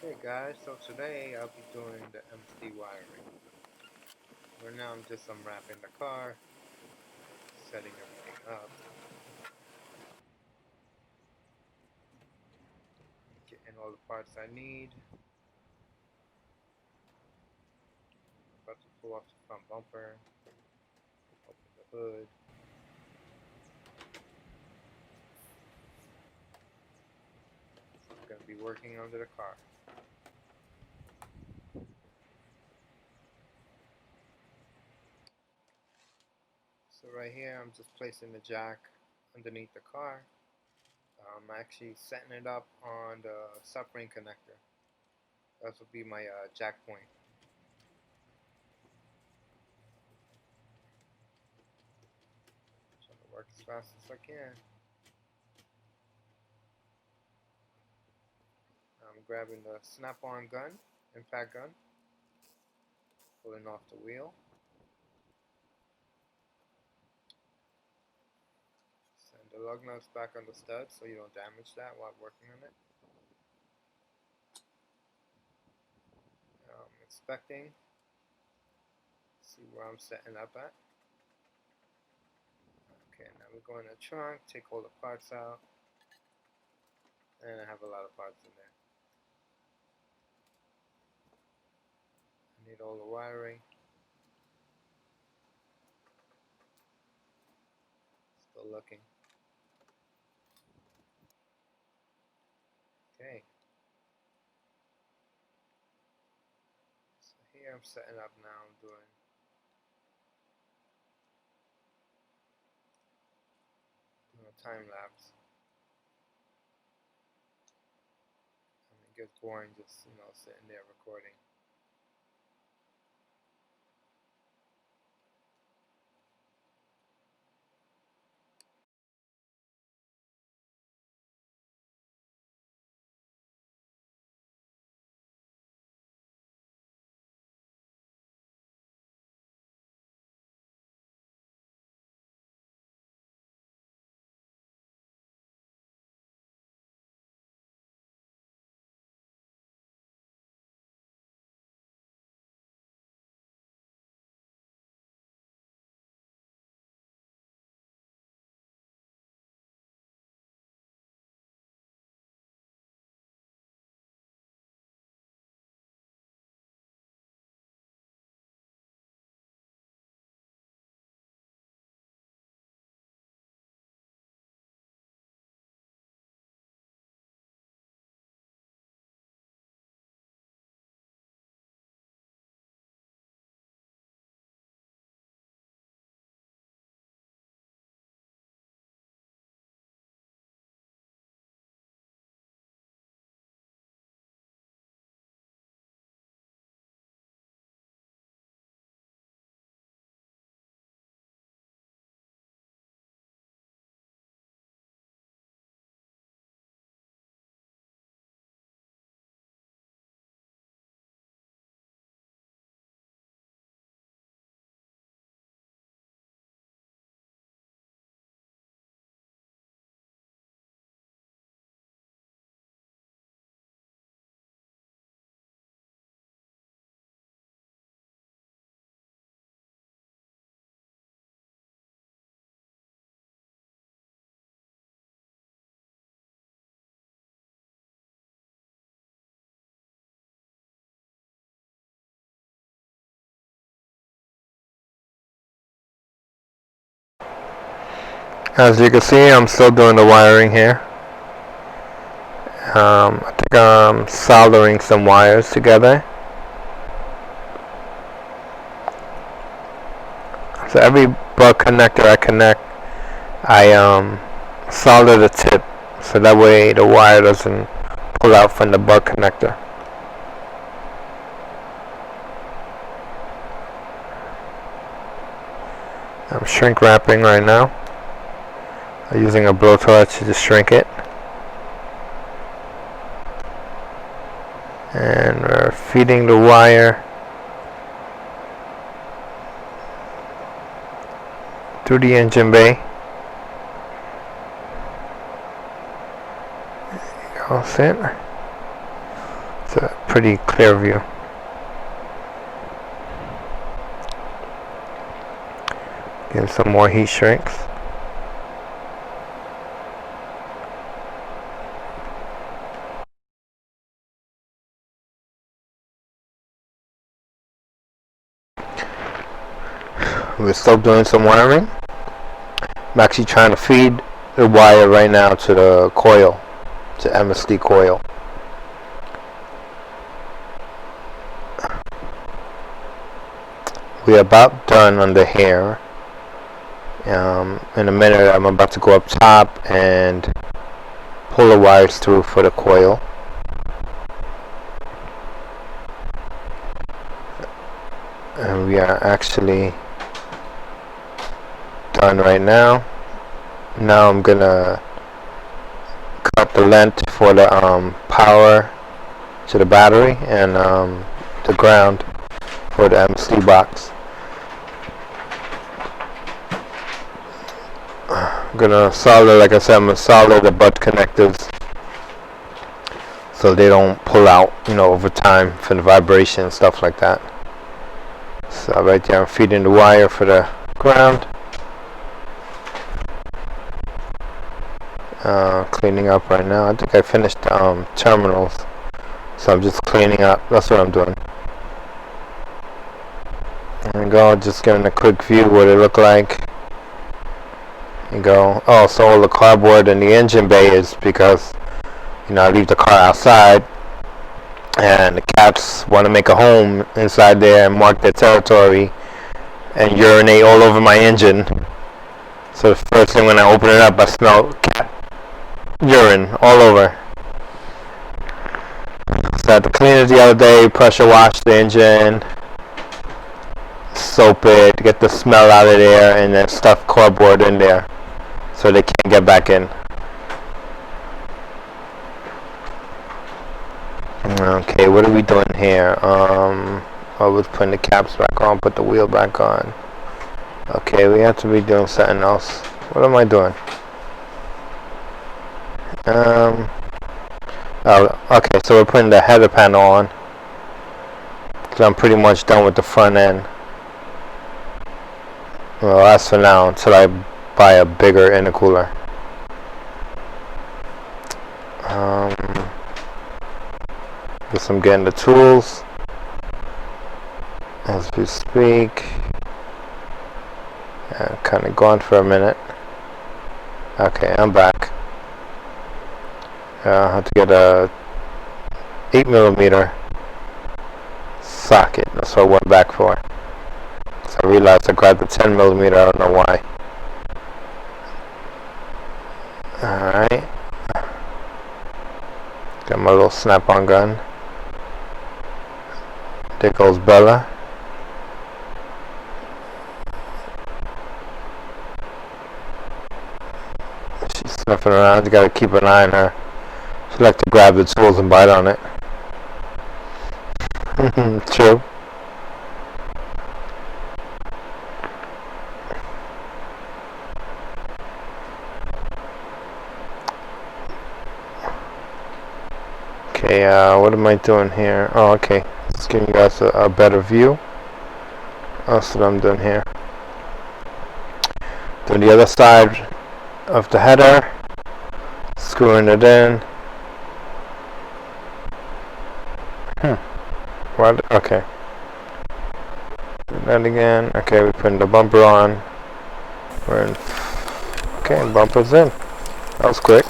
Hey guys, so today I'll be doing the MC wiring. Right now I'm just unwrapping the car, setting everything up, getting all the parts I need. About to pull off the front bumper, open the hood. I'm going to be working under the car. So right here I'm just placing the jack underneath the car. I'm actually setting it up on the subframe connector. That will be my jack point. Trying to work as fast as I can. I'm grabbing the snap-on gun, impact gun, pulling off the wheel. Send the lug nuts back on the stud so you don't damage that while working on it. Inspecting, see where I'm setting up at. Okay, now we go in the trunk, take all the parts out, and I have a lot of parts in there. I need all the wiring. Still looking. Okay. So here I'm setting up now. I'm doing a time lapse. It gets boring just sitting there recording. As you can see, I'm still doing the wiring here. I think I'm soldering some wires together. So every plug connector I connect, I solder the tip so that way the wire doesn't pull out from the butt connector. I'm shrink wrapping right now. I'm using a blowtorch to shrink it. And we're feeding the wire through the engine bay. All set. So pretty clear view. Get some more heat shrinks. We're still doing some wiring. I'm actually trying to feed the wire right now to the coil, to MSD coil. We're about done on the hair. In a minute I'm about to go up top and pull the wires through for the coil. And we are actually done right now. Now I'm gonna cut the length for the power to the battery and the ground for the MSD box. I'm gonna solder, like I said, I'm gonna solder the butt connectors so they don't pull out, you know, over time for the vibration and stuff like that. So right there I'm feeding the wire for the ground. Cleaning up right now. I think I finished terminals, so I'm just cleaning up. That's what I'm doing. There we go, just giving a quick view what it looked like. You go. Oh, so all the cardboard in the engine bay is because, you know, I leave the car outside and the cats want to make a home inside there and mark their territory and urinate all over my engine. So the first thing when I open it up, I smell cat urine all over. So I had to clean it the other day, pressure wash the engine, soap it, get the smell out of there, and then stuff cardboard in there so they can't get back in. Okay, what are we doing here? I was putting the caps back on, put the wheel back on. Okay, we have to be doing something else. What am I doing? Oh, okay, so we're putting the header panel on. So I'm pretty much done with the front end. Well, that's for now until I buy a bigger intercooler. Guess I'm getting the tools as we speak. Kind of gone for a minute. Okay, I'm back. I have to get a 8mm socket. That's what I went back for. So I realized I grabbed the 10mm. I don't know why. Alright. Got my little snap-on gun. There goes Bella. She's sniffing around. You gotta keep an eye on her. She likes to grab the tools and bite on it. True. Okay, what am I doing here? Oh, okay. Just giving you guys a better view. That's what I'm doing here. Doing the other side of the header. Screwing it in. What? Okay. Do that again. Okay, we're putting the bumper on. We're in. Okay, bumper's in. That was quick.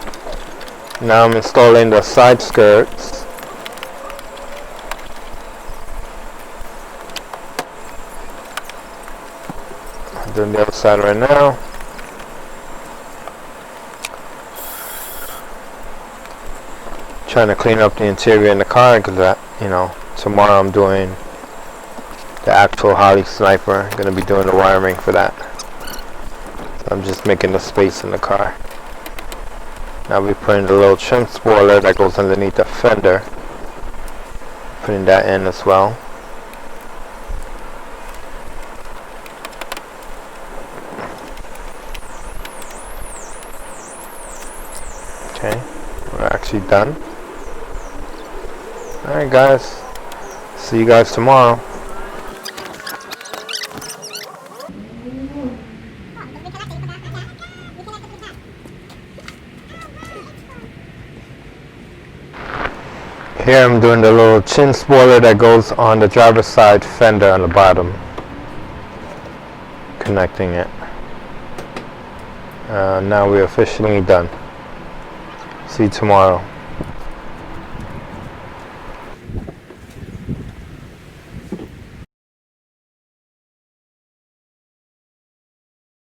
Now I'm installing the side skirts. I'm doing the other side right now. Trying to clean up the interior in the car because you know, tomorrow I'm doing the actual Harley Sniper. I'm gonna be doing the wiring for that. So I'm just making the space in the car. Now we're putting the little trim spoiler that goes underneath the fender. Putting that in as well. Okay, we're actually done. Alright guys, see you guys tomorrow. Here I'm doing the little chin spoiler that goes on the driver's side fender on the bottom. Connecting it. Now we're officially done. See you tomorrow.